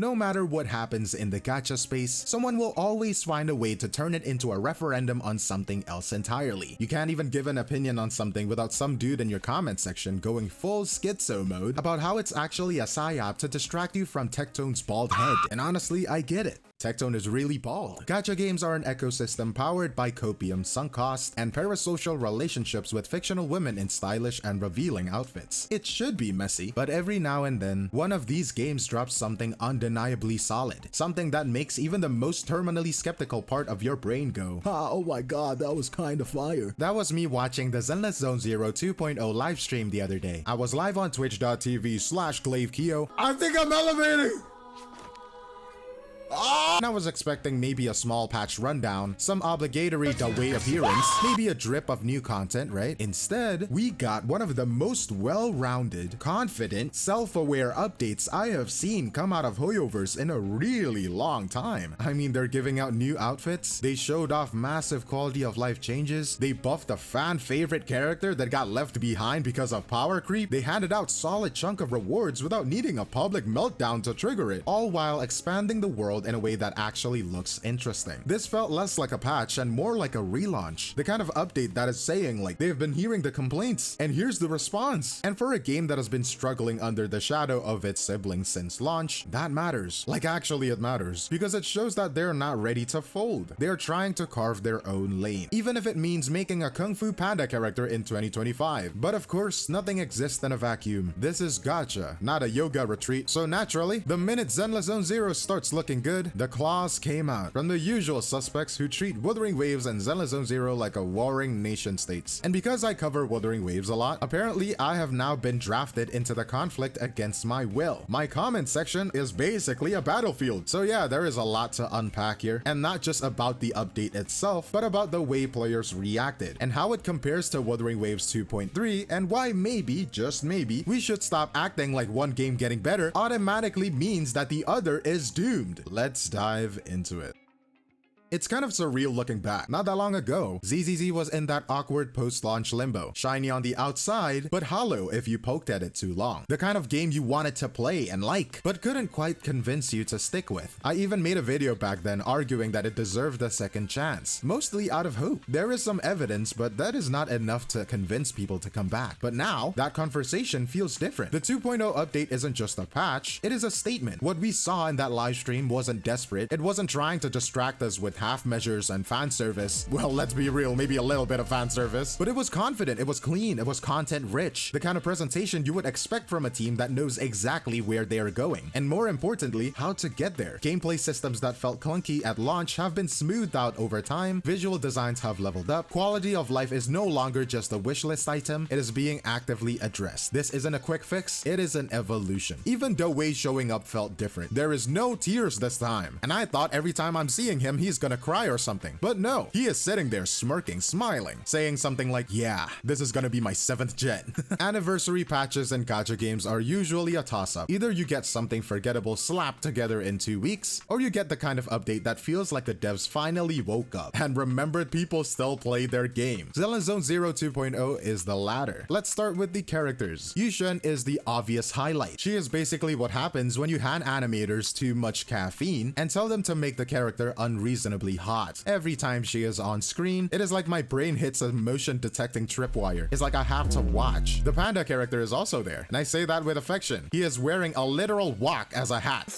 No matter what happens in the gacha space, someone will always find a way to turn it into a referendum on something else entirely. You can't even give an opinion on something without some dude in your comment section going full schizo mode about how it's actually a psyop to distract you from Tectone's bald head. And honestly, I get it. Tectone is really bald. Gacha games are an ecosystem powered by copium, sunk cost, and parasocial relationships with fictional women in stylish and revealing outfits. It should be messy, but every now and then, one of these games drops something undeniably solid. Something that makes even the most terminally skeptical part of your brain go, oh my god, that was kinda fire. That was me watching the Zenless Zone Zero 2.0 livestream the other day. I was live on twitch.tv/Glaivekiyo. I think I'm elevating! And I was expecting maybe a small patch rundown, some obligatory Dawei appearance, maybe a drip of new content, right? Instead, we got one of the most well-rounded, confident, self-aware updates I have seen come out of Hoyoverse in a really long time. I mean, they're giving out new outfits, they showed off massive quality of life changes, they buffed a fan-favorite character that got left behind because of power creep, they handed out solid chunk of rewards without needing a public meltdown to trigger it, all while expanding the world in a way that actually looks interesting. This felt less like a patch and more like a relaunch. The kind of update that is saying like, they've been hearing the complaints and here's the response. And for a game that has been struggling under the shadow of its siblings since launch, that matters. Like actually it matters, because it shows that they're not ready to fold. They're trying to carve their own lane, even if it means making a Kung Fu Panda character in 2025. But of course, nothing exists in a vacuum. This is gacha, not a yoga retreat. So naturally, the minute Zenless Zone Zero starts looking good, the claws came out from the usual suspects who treat Wuthering Waves and Zenless Zone Zero like a warring nation states. And because I cover Wuthering Waves a lot, apparently I have now been drafted into the conflict against my will. My comment section is basically a battlefield. So yeah, there is a lot to unpack here, and not just about the update itself, but about the way players reacted and how it compares to Wuthering Waves 2.3 and why maybe, just maybe, we should stop acting like one game getting better automatically means that the other is doomed. Let's dive into it. It's kind of surreal looking back. Not that long ago, 𝗖𝗍𝗍 was in that awkward post-launch limbo, shiny on the outside, but hollow if you poked at it too long. The kind of game you wanted to play and like, but couldn't quite convince you to stick with. I even made a video back then arguing that it deserved a second chance, mostly out of hope. There is some evidence, but that is not enough to convince people to come back. But now, that conversation feels different. The 2.0 update isn't just a patch, it is a statement. What we saw in that livestream wasn't desperate, it wasn't trying to distract us with half measures and fan service. Well, let's be real, maybe a little bit of fan service, but it was confident, it was clean, it was content rich, the kind of presentation you would expect from a team that knows exactly where they are going, and more importantly, how to get there. Gameplay systems that felt clunky at launch have been smoothed out over time, visual designs have leveled up, quality of life is no longer just a wishlist item, it is being actively addressed. This isn't a quick fix, it is an evolution. Even Dawei showing up felt different. There is no tears this time, and I thought every time I'm seeing him, he's gonna cry or something. But no, he is sitting there smirking, smiling, saying something like, yeah, this is gonna be my 7th gen. Anniversary patches in gacha games are usually a toss-up. Either you get something forgettable slapped together in 2 weeks, or you get the kind of update that feels like the devs finally woke up and remembered people still play their games. Zenless Zone Zero 2.0 is the latter. Let's start with the characters. Yu-Shen is the obvious highlight. She is basically what happens when you hand animators too much caffeine and tell them to make the character unreasonably hot. Every time she is on screen, it is like my brain hits a motion detecting tripwire. It's like I have to watch. The panda character is also there, and I say that with affection. He is wearing a literal wok as a hat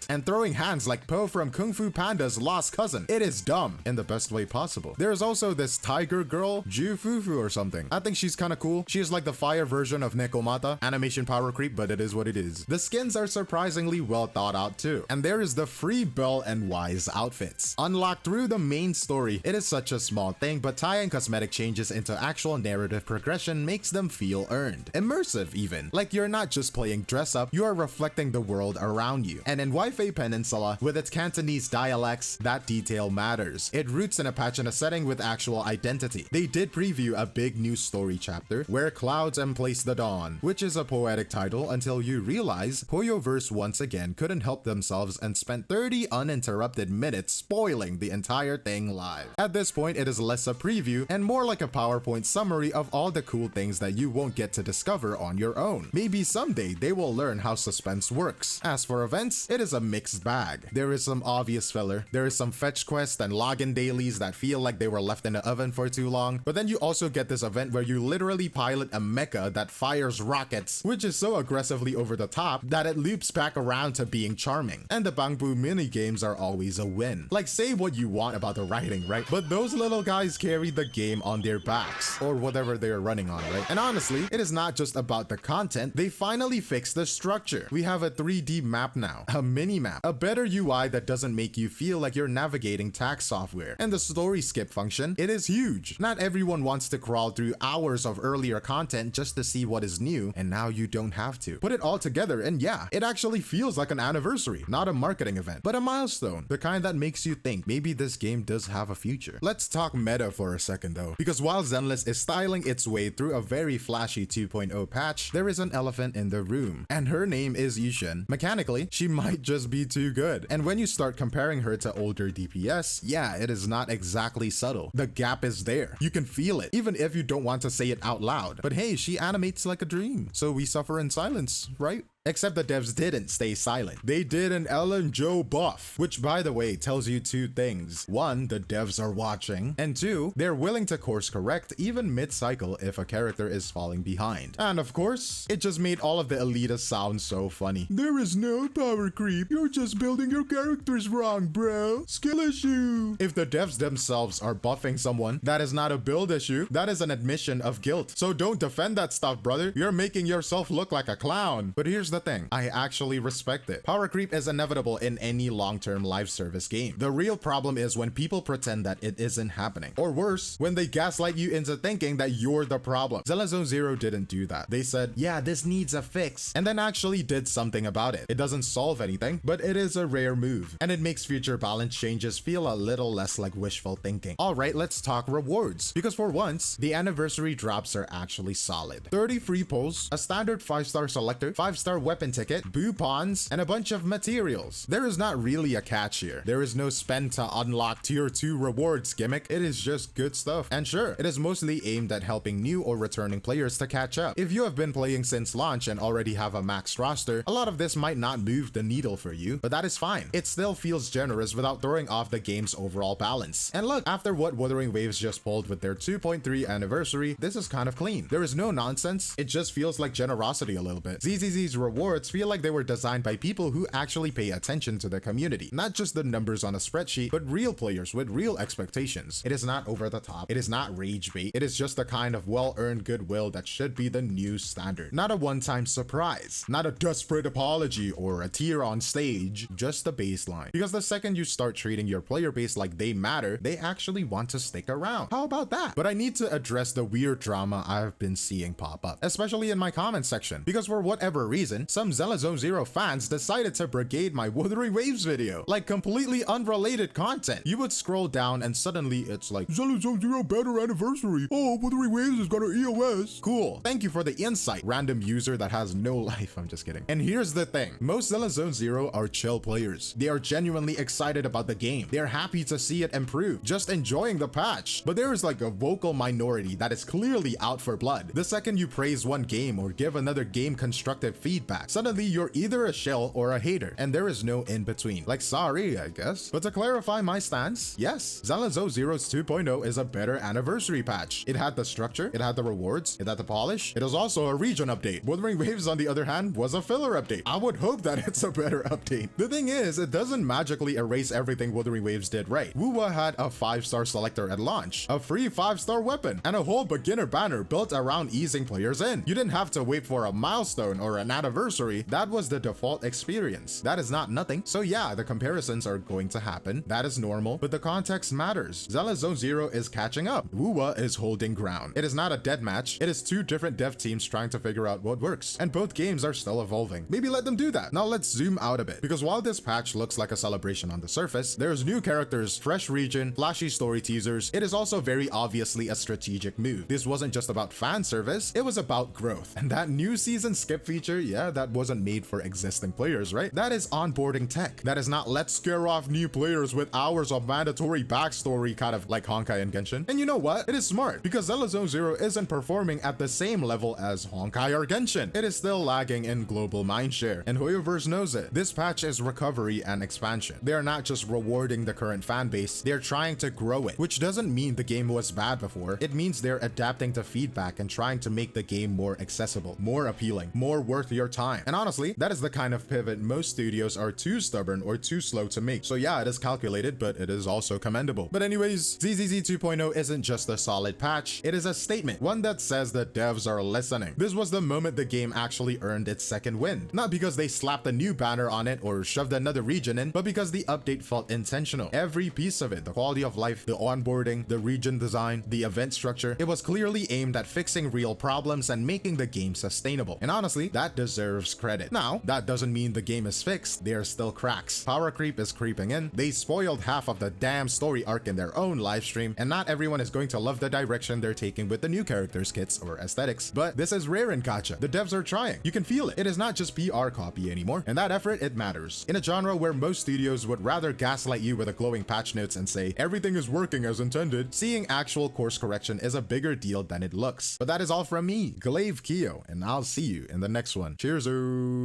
and throwing hands like Po from Kung Fu Panda's lost cousin. It is dumb in the best way possible. There's also this tiger girl, Jufufu or something. I think she's kind of cool. She is like the fire version of Nekomata. Animation power creep, but it is what it is. The skins are surprisingly well thought out too. And there is the free Bell and Wise outfits. Unlocked through the main story. It is such a small thing, but tying cosmetic changes into actual narrative progression makes them feel earned. Immersive even. Like you're not just playing dress up, you are reflecting the world around you. And in 𝗖𝗆𝗵𝗵𝗵 Peninsula, with its Cantonese dialects, that detail matters. It roots in a patch in a setting with actual identity. They did preview a big new story chapter, Where Clouds Emplace the Dawn, which is a poetic title until you realize Hoyoverse once again couldn't help themselves and spent 30 uninterrupted minutes spoiling the entire thing live. At this point, it is less a preview and more like a PowerPoint summary of all the cool things that you won't get to discover on your own. Maybe someday they will learn how suspense works. As for events, it is a mixed bag. There is some obvious filler, there is some fetch quests and login dailies that feel like they were left in the oven for too long, but then you also get this event where you literally pilot a mecha that fires rockets, which is so aggressively over the top that it loops back around to being charming. And the Bangbu mini games are always a win. Like, say what you want about the writing, right? But those little guys carry the game on their backs, or whatever they're running on, right? And honestly, it is not just about the content, they finally fixed the structure. We have a 3D map now, a mini map, a better UI that doesn't make you feel like you're navigating tax software, and the story skip function, it is huge. Not everyone wants to crawl through hours of earlier content just to see what is new, and now you don't have to. Put it all together and yeah, it actually feels like an anniversary, not a marketing event, but a milestone, the kind that makes you think maybe this game does have a future. Let's talk meta for a second though, because while Zenless is styling its way through a very flashy 2.0 patch, there is an elephant in the room, and her name is 𝗖cie𝗽𝗆𝗵𝘁. Mechanically, she might just be too good, and when you start comparing her to older DPS, yeah, it is not exactly subtle. The gap is there. You can feel it, even if you don't want to say it out loud. But hey, she animates like a dream, so we suffer in silence, right? Except the devs didn't stay silent. They did an Ellen Joe buff, which by the way tells you two things. One, the devs are watching, and two, they're willing to course correct even mid-cycle if a character is falling behind. And of course, it just made all of the elitists sound so funny. There is no power creep, you're just building your characters wrong, bro. Skill issue. If the devs themselves are buffing someone, that is not a build issue, that is an admission of guilt. So don't defend that stuff, brother. You're making yourself look like a clown. But here's the thing, I actually respect it. Power creep is inevitable in any long-term live service game. The real problem is when people pretend that it isn't happening. Or worse, when they gaslight you into thinking that you're the problem. Zenless Zone Zero didn't do that. They said, yeah, this needs a fix, and then actually did something about it. It doesn't solve anything, but it is a rare move, and it makes future balance changes feel a little less like wishful thinking. Alright, let's talk rewards, because for once, the anniversary drops are actually solid. 30 free pulls, a standard 5-star selector, 5-star weapon ticket, boo pawns, and a bunch of materials. There is not really a catch here. There is no spend to unlock tier 2 rewards gimmick. It is just good stuff. And sure, it is mostly aimed at helping new or returning players to catch up. If you have been playing since launch and already have a maxed roster, a lot of this might not move the needle for you, but that is fine. It still feels generous without throwing off the game's overall balance. And look, after what Wuthering Waves just pulled with their 2.3 anniversary, this is kind of clean. There is no nonsense. It just feels like generosity a little bit. 𝗖𝗍𝗍's rewards feel like they were designed by people who actually pay attention to the community, not just the numbers on a spreadsheet, but real players with real expectations. It is not over the top, it is not rage bait, it is just the kind of well-earned goodwill that should be the new standard. Not a one-time surprise, not a desperate apology or a tear on stage, just the baseline. Because the second you start treating your player base like they matter, they actually want to stick around. How about that? But I need to address the weird drama I've been seeing pop up, especially in my comment section, because for whatever reason, some Zenless Zone Zero fans decided to brigade my Wuthering Waves video, like completely unrelated content. You would scroll down and suddenly it's like, Zenless Zone Zero better anniversary. Oh, Wuthering Waves has got an EOS. Cool. Thank you for the insight, random user that has no life. I'm just kidding. And here's the thing. Most Zenless Zone Zero are chill players. They are genuinely excited about the game. They are happy to see it improve, just enjoying the patch. But there is like a vocal minority that is clearly out for blood. The second you praise one game or give another game constructive feedback, suddenly you're either a shill or a hater, and there is no in between. Like, sorry, I guess. But to clarify my stance, yes, Zenless Zone Zero's 2.0 is a better anniversary patch. It had the structure, it had the rewards, it had the polish. It was also a region update. Wuthering Waves, on the other hand, was a filler update. I would hope that it's a better update. The thing is, it doesn't magically erase everything Wuthering Waves did right. WuWa had a 5-star selector at launch, a free 5-star weapon, and a whole beginner banner built around easing players in. You didn't have to wait for a milestone or an anniversary. That was the default experience. That is not nothing. So yeah, the comparisons are going to happen. That is normal, but the context matters. Zenless Zone Zero is catching up. WuWa is holding ground. It is not a dead match. It is two different dev teams trying to figure out what works, and both games are still evolving. Maybe let them do that. Now let's zoom out a bit, because while this patch looks like a celebration on the surface, there's new characters, fresh region, flashy story teasers. It is also very obviously a strategic move. This wasn't just about fan service, it was about growth. And that new season skip feature, yeah, meta that wasn't made for existing players, right? That is onboarding tech. That is not let's scare off new players with hours of mandatory backstory, kind of like Honkai and Genshin. And you know what? It is smart because Zenless Zone Zero isn't performing at the same level as Honkai or Genshin. It is still lagging in global mindshare, and Hoyoverse knows it. This patch is recovery and expansion. They are not just rewarding the current fan base, they're trying to grow it, which doesn't mean the game was bad before. It means they're adapting to feedback and trying to make the game more accessible, more appealing, more worth your time. And honestly, that is the kind of pivot most studios are too stubborn or too slow to make. So yeah, it is calculated, but it is also commendable. But anyways, 𝗖𝗍 2.0 isn't just a solid patch, it is a statement, one that says the devs are listening. This was the moment the game actually earned its second win. Not because they slapped a new banner on it or shoved another region in, but because the update felt intentional. Every piece of it, the quality of life, the onboarding, the region design, the event structure, it was clearly aimed at fixing real problems and making the game sustainable. And honestly, that deserves credit. Now, that doesn't mean the game is fixed. There are still cracks. Power creep is creeping in. They spoiled half of the damn story arc in their own livestream, and not everyone is going to love the direction they're taking with the new characters kits or aesthetics. But this is rare in Gacha. The devs are trying. You can feel it. It is not just PR copy anymore, and that effort, it matters. In a genre where most studios would rather gaslight you with a glowing patch notes and say everything is working as intended, seeing actual course correction is a bigger deal than it looks. But that is all from me, Glaivekiyo, and I'll see you in the next one. Cheers.